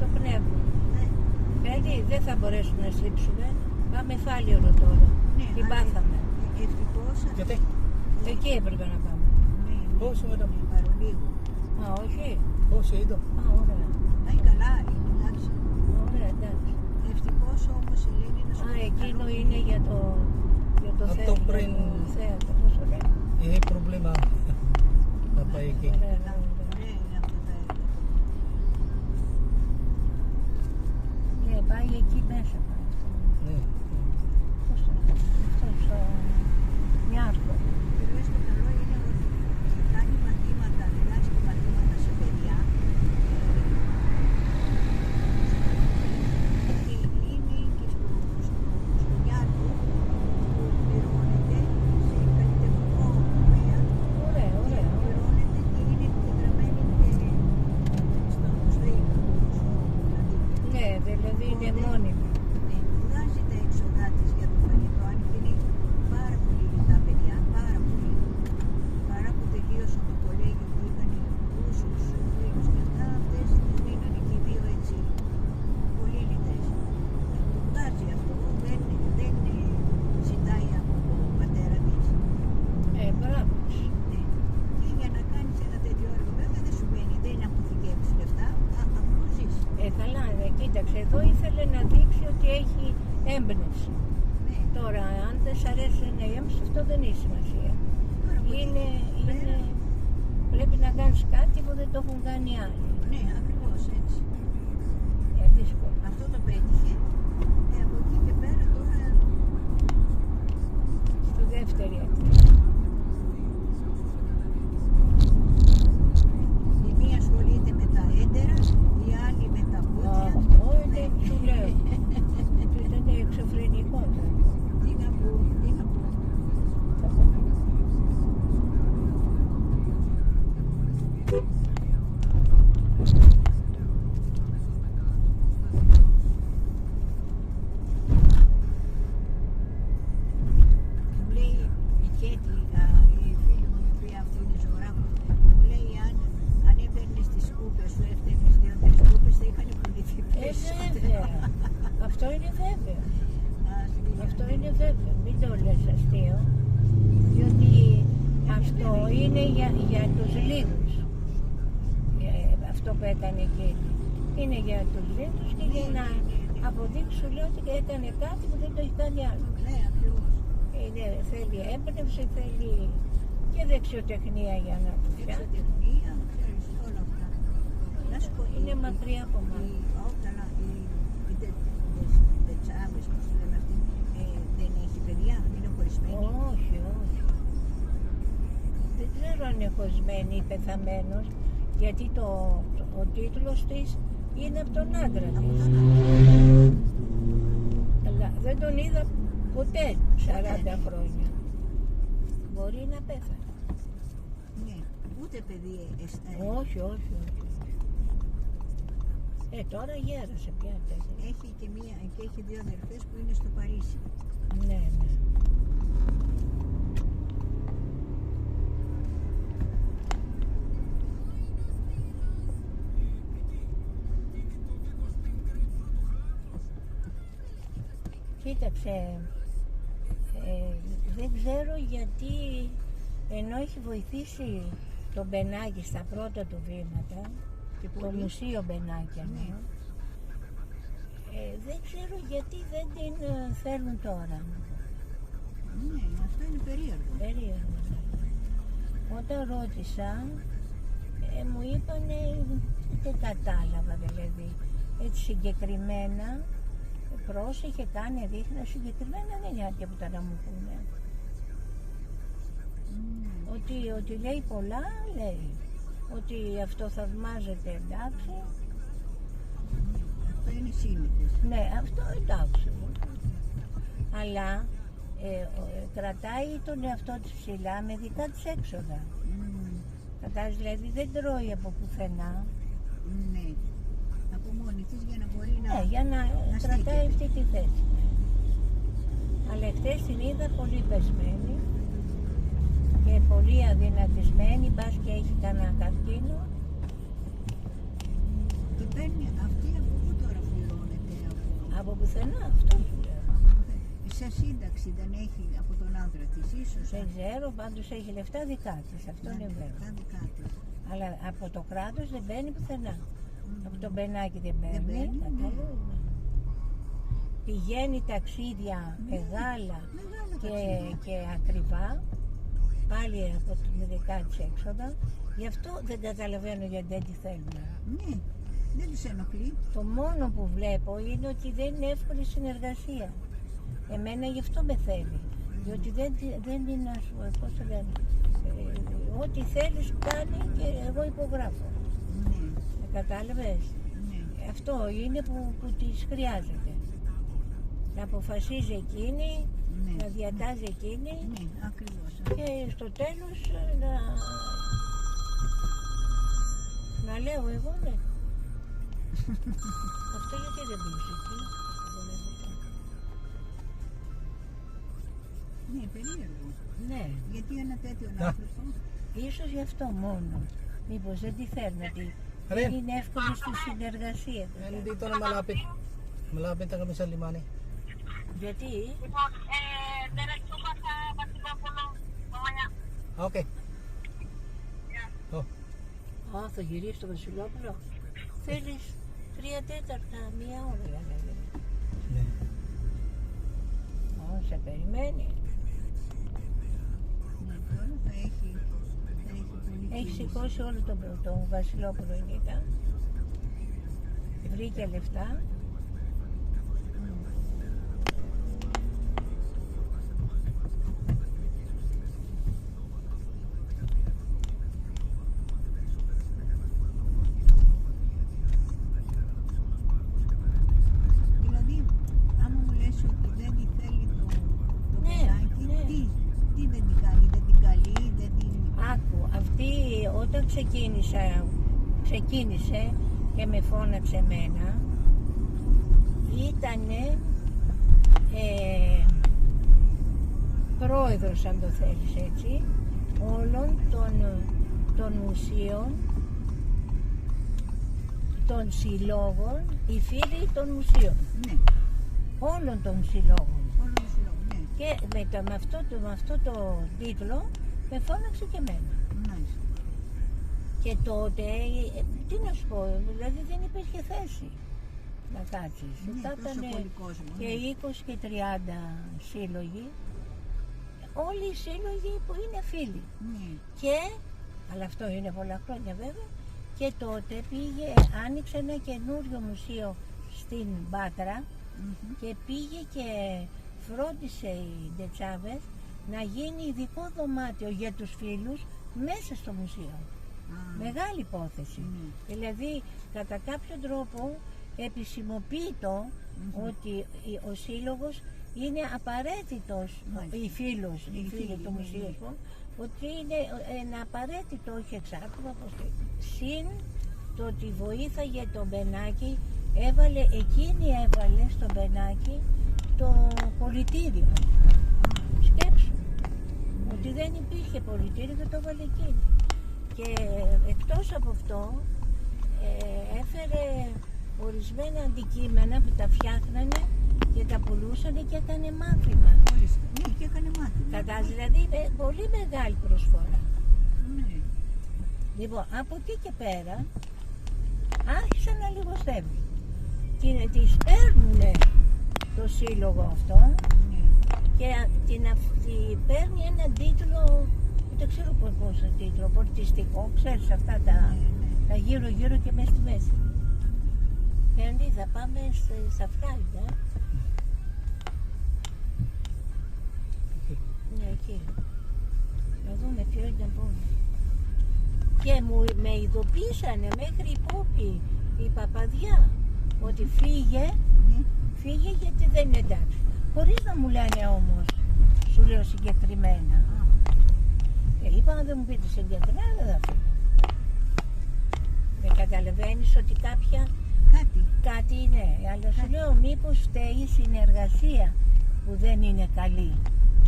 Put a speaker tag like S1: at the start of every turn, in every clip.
S1: το πνεύμα.
S2: Ναι.
S1: Δηλαδή δεν θα μπορέσουμε να στρίψουμε. Πάμε Φάληρο τώρα.
S2: Ναι,
S1: Την
S2: αλλά
S1: πάθαμε.
S2: ευτυχώς.
S3: Γιατί,
S1: Εκεί έπρεπε να πάμε.
S2: Ναι,
S3: πόσο μετά.
S2: παρολίγο.
S1: Α, όχι.
S3: πόσο είδα.
S1: Α, ωραία.
S2: Πάει καλά, εντάξει.
S1: Ωραία, εντάξει.
S2: Ευτυχώς όμως η Ελένη να σου
S1: Α,
S2: πει
S1: εκείνο
S2: καλό.
S1: είναι για το
S3: Αυτό
S1: θέατρο.
S3: πριν.
S1: Θέατρο, πώς το λένε.
S3: Είχε πρόβλημα να πάει εκεί.
S1: Ωραία,
S2: Καλά,
S1: ωραία.
S2: ωραία είναι αυτά τα έργα.
S1: Ναι, πάει εκεί μέσα. Πάει.
S3: Ναι.
S1: Πώς το λένε. Αυτό στο Νιάρχο.
S2: Και λες το καλό είναι ότι κάνει μαθήματα, διδάσκει μαθήματα σε παιδιά. Και είναι και στο Νιάρχο που πληρώνεται σε καλλιτεχνικό τομέα.
S1: Ωραία, ωραία.
S2: Πληρώνεται και είναι εγγεγραμμένη και στο ΔΕΙΚΑ.
S1: Ναι, δηλαδή είναι μόνιμη.
S2: Βγάζει τα έξοδά της για το φαγητό, αν και είναι πάρα πολύ λιτά παιδιά, πάρα πολύ. Παρά που τελείωσαν το κολέγιο που είχαν ρούσους, φίλους και αυτά, αυτές τις μείναν εκεί δύο έτσι, πολύ λιτές. Βγάζει αυτό, δεν ζητάει από τον πατέρα της.
S1: Μπράβο.
S2: Ναι. Και για να κάνεις ένα τέτοιο έργο, βέβαια δεν σου μένει, δεν αποθηκεύεις λεφτά, απλώς ζεις.
S1: Καλά, κοίταξε, εδώ ήθελε να δείξει ότι έχει έμπνευση.
S2: Ναι.
S1: Τώρα, αν δεν σ' αρέσει να έμπνευση, αυτό δεν έχει σημασία.
S2: Τώρα που
S1: Είναι,
S2: εκεί πέρα,
S1: πρέπει να κάνεις κάτι που δεν το έχουν κάνει άλλοι.
S2: ναι, ακριβώς έτσι.
S1: Δύσκολο.
S2: Αυτό το πέτυχε. Από εκεί και πέρα τώρα
S1: Στη δεύτερη έκθεση.
S2: η μία ασχολείται με τα έντερα, η άλλη με τα πόδια.
S1: Αυτό είναι, σου λέω. Ήταν εξωφρενικό.
S2: Τι να πω, τι να πω. Μου λέει η Κέτη, η φίλη μου, η οποία αυτή είναι ζωγράφος, μου λέει αν έπαιρνες τις σκούπες σου, έφτιαχνες 2-3 σκούπες, θα είχαν πουληθεί περισσότερα.
S1: Βέβαια. Αυτό είναι βέβαιο.
S2: Ας μην
S1: Αυτό είναι βέβαιο. Μην το λες αστείο. Διότι αυτό είναι για τους λίγους. Αυτό που έκανε εκείνη. Είναι για τους λίγους και για να αποδείξω, λέω, ότι έκανε κάτι που δεν το έχει κάνει άλλο.
S2: Ναι, ακριβώς.
S1: Θέλει έμπνευση, θέλει και δεξιοτεχνία για να το φτιάξει.
S2: Εξωτεχνία, ξέρεις, όλα αυτά. Να σου πω,
S1: Είναι μακριά από εμάς.
S2: Καλά, οι τετσάβες, πώς το λένε αυτοί, δεν έχει παιδιά, είναι χωρισμένοι.
S1: Όχι, όχι. Δεν ξέρω αν είναι χωρισμένη ή πεθαμένος, γιατί ο τίτλος της είναι από τον άντρα
S2: Από
S1: της.
S2: τον
S1: Αλλά δεν τον είδα ποτέ 40 χρόνια. Μπορεί να πέθανε.
S2: Ναι, ούτε παιδί
S1: Όχι, όχι, όχι. Τώρα γέρασε πια τέτοια.
S2: έχει και έχει δύο αδερφές που είναι στο Παρίσι.
S1: Ναι, ναι. Κοίταξε, δεν ξέρω γιατί, ενώ έχει βοηθήσει τον Μπενάκη στα πρώτα του βήματα, το Μουσείο Μπενάκη,
S2: Ναι.
S1: δεν ξέρω γιατί δεν την θέλουν τώρα.
S2: Ναι, αυτό είναι περίεργο.
S1: Περίεργο. Όταν ρώτησα, μου είπανε, δεν κατάλαβα δηλαδή, έτσι συγκεκριμένα, πρόσεχε, κάνε, δείχνε, συγκεκριμένα δεν είναι τίποτα να μου πούνε. Ότι λέει πολλά, λέει. Ότι αυτό θαυμάζεται, εντάξει.
S2: Αυτό είναι σύνηθες.
S1: Ναι, αυτό εντάξει. Αλλά κρατάει τον εαυτό της ψηλά με δικά της έξοδα. Κατάλαβες, δηλαδή δεν τρώει από πουθενά.
S2: Ναι. Από μόνη της για να μπορεί να...
S1: Για να κρατάει
S2: στέκεται.
S1: αυτή τη θέση. Αλλά χτες την είδα πολύ πεσμένη και πολύ αδυνατισμένη, μπας και έχει κανένα καρκίνο.
S2: Και παίρνει αυτή από
S1: Από πουθενά, αυτό σου λέω.
S2: Σε σύνταξη δεν έχει από τον άντρα της ίσως.
S1: Δεν ξέρω, πάντως έχει λεφτά δικά της, αυτό είναι βέβαιο.
S2: Δικά της.
S1: Αλλά από το κράτος δεν μπαίνει πουθενά. Από το μπενάκι δεν
S2: μπαίνει,
S1: μπαίνει.
S2: ναι.
S1: Καταλαβαίνεις. Πηγαίνει ταξίδια μεγάλα και ακριβά, πάλι από την δικά της έξοδα. Γι' αυτό δεν καταλαβαίνω γιατί δεν τη θέλουν.
S2: Ναι, δεν τους ενοχλεί.
S1: Το μόνο που βλέπω είναι ότι δεν είναι εύκολη συνεργασία. Εμένα γι' αυτό με θέλει. Διότι δεν είναι, πώς το λένε, ό,τι θέλεις κάνει και εγώ υπογράφω.
S2: Ναι,
S1: Κατάλαβες.
S2: ναι.
S1: Αυτό είναι που της χρειάζεται. Να αποφασίζει εκείνη,
S2: Ναι.
S1: να διατάζει εκείνη
S2: Ναι, ακριβώς.
S1: και στο τέλος να λέω εγώ ναι. Αυτό γιατί δεν πήγες εκεί.
S2: Ναι, περίεργο.
S1: Ναι,
S2: Γιατί ένα τέτοιο
S3: Να.
S2: άνθρωπο.
S1: ίσως γι' αυτό μόνο. Μήπως δεν τη θέλουν, ότι
S3: Ρε.
S1: δεν είναι εύκολη στη συνεργασία.
S3: Dito na malapit. Malapit na kami sa Limani.
S1: Γιατί
S4: Diretso ka sa Βασιλόπουλο mamaya.
S3: Okay. Oh,
S1: θα γυρίσει στο Βασιλόπουλο. Θέλεις 3/4, μία ώρα για να γίνει.
S3: ναι.
S1: Σε περιμένει.
S2: Ναι, τώρα θα έχει πολύ
S1: Έχει
S2: κίνηση.
S1: σηκώσει όλο το Βασιλόπουλο η Νίτα. Βρήκε λεφτά.
S2: Δηλαδή, άμα μου λες ότι δεν τη θέλει το
S1: Ναι,
S2: παιδάκι,
S1: ναι.
S2: τι δεν την κάνει, δεν την καλεί, δεν την...
S1: Άκου, αυτή όταν ξεκίνησε και με φώναξε εμένα, ήτανε πρόεδρος, αν το θέλεις έτσι, όλων των μουσείων, των συλλόγων, οι φίλοι των μουσείων,
S2: Ναι,
S1: όλων των συλλόγων.
S2: όλο το συλλόγο, ναι.
S1: Και με αυτό το τίτλο με φώναξε και εμένα.
S2: Μάλιστα.
S1: Και τότε, τι να σου πω, δηλαδή δεν υπήρχε θέση να κάτσεις.
S2: Ναι,
S1: Θα
S2: τόσο
S1: ήτανε
S2: πολύ κόσμο,
S1: και
S2: ναι.
S1: 20 και 30 σύλλογοι, όλοι οι σύλλογοι που είναι φίλοι.
S2: Ναι,
S1: Και, αλλά αυτό είναι πολλά χρόνια βέβαια, και τότε άνοιξε ένα καινούριο μουσείο στην Πάτρα και πήγε και φρόντισε η Ντετσάβες να γίνει ειδικό δωμάτιο για τους φίλους μέσα στο μουσείο. Μεγάλη υπόθεση.
S2: Ναι.
S1: Δηλαδή, κατά κάποιο τρόπο επισημοποιεί ότι ο σύλλογος είναι απαραίτητος,
S2: Μάλιστα.
S1: οι φίλοι
S2: φίλοι,
S1: του
S2: ναι,
S1: μουσείου,
S2: ναι.
S1: ας πούμε, ότι είναι ένα απαραίτητο, όχι εξάρτημα, συν το ότι βοήθαγε τον Μπενάκη, εκείνη έβαλε στον Μπενάκη το πολιτήριο. Σκέψου, ότι δεν υπήρχε πολιτήριο και το έβαλε εκείνη. Και εκτός από αυτό έφερε ορισμένα αντικείμενα που τα φτιάχνανε και τα πουλούσανε και έκανε μάθημα.
S2: μάλιστα. Ναι, και έκανε μάθημα.
S1: Δηλαδή πολύ μεγάλη προσφορά.
S2: Ναι.
S1: Λοιπόν, από εκεί και πέρα άρχισαν να λιγοστεύουν. Τις παίρνουνε το σύλλογο αυτό
S2: Ναι.
S1: και την παίρνει έναν τίτλο, δεν ξέρω πώς είναι τίτλο, πολιτιστικό, ξέρεις αυτά τα γύρω-γύρω και μέσα στη μέση. Παίρνει, θα πάμε στα Φράγκια. Ναι, εκεί. Να δούμε ποιο ήταν πόνο. Και με ειδοποίησανε μέχρι η Πόπη, η Παπαδιά, ότι φύγε γιατί δεν είναι εντάξει. Χωρίς να μου λένε όμως, σου λέω συγκεκριμένα. Είπα αν δεν μου πείτε συγκεκριμένα δεν θα φύγω. Δεν καταλαβαίνεις ότι κάτι είναι, αλλά σου λέω μήπως φταίει η συνεργασία που δεν είναι καλή.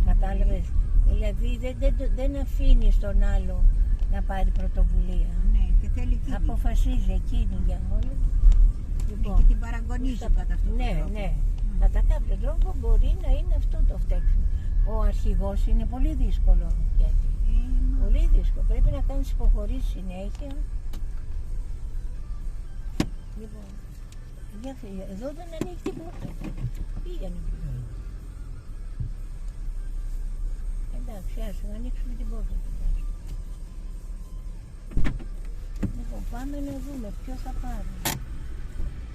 S1: Κατάλαβες, δηλαδή δεν αφήνει τον άλλο να πάρει πρωτοβουλία.
S2: Ναι, και θέλει εκείνη.
S1: Αποφασίζει εκείνη για όλα. Λοιπόν,
S2: Και την παραγωνίζουν κατά αυτόν τον
S1: ναι,
S2: τρόπο.
S1: ναι. Κατά κάποιο τρόπο μπορεί να είναι αυτό το φταίξιμο. Ο αρχηγός είναι πολύ δύσκολο. Γιατί. Πολύ δύσκολο. Πρέπει να κάνεις υποχωρήσεις συνέχεια. Λοιπόν, για φύγε. Εδώ δεν ανοίγει την πόρτα. Πήγαινε. Εντάξει, άσε να ανοίξουμε την πόρτα. Λοιπόν, πάμε να δούμε ποιο θα πάρει.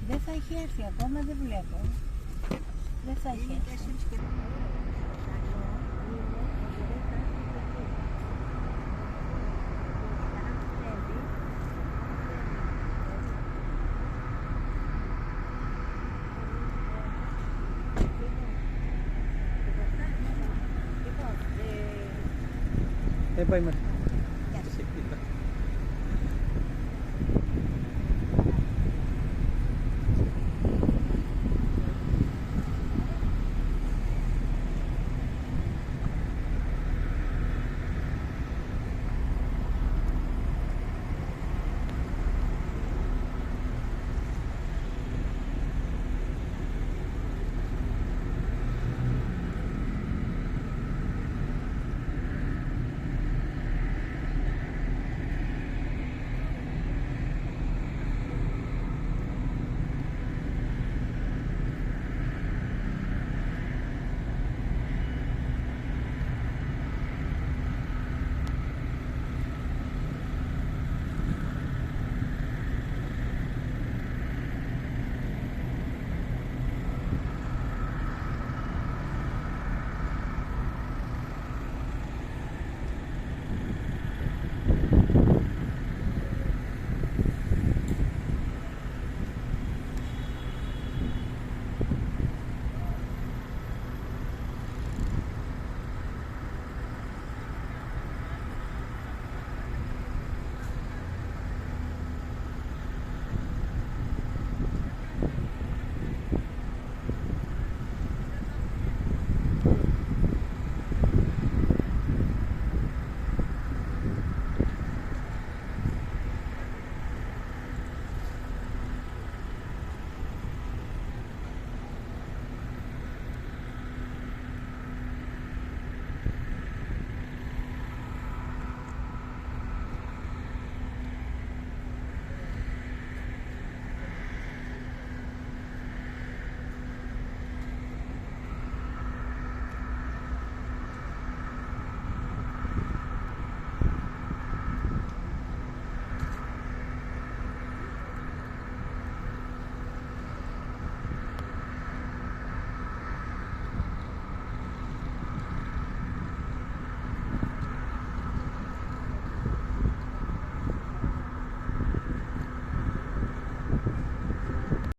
S1: Δεν θα έχει έρθει ακόμα, δεν βλέπω. Δεν θα έχει
S2: Είναι
S1: έρθει.
S2: 4 και
S1: Λοιπόν,
S3: πάει μέχρι.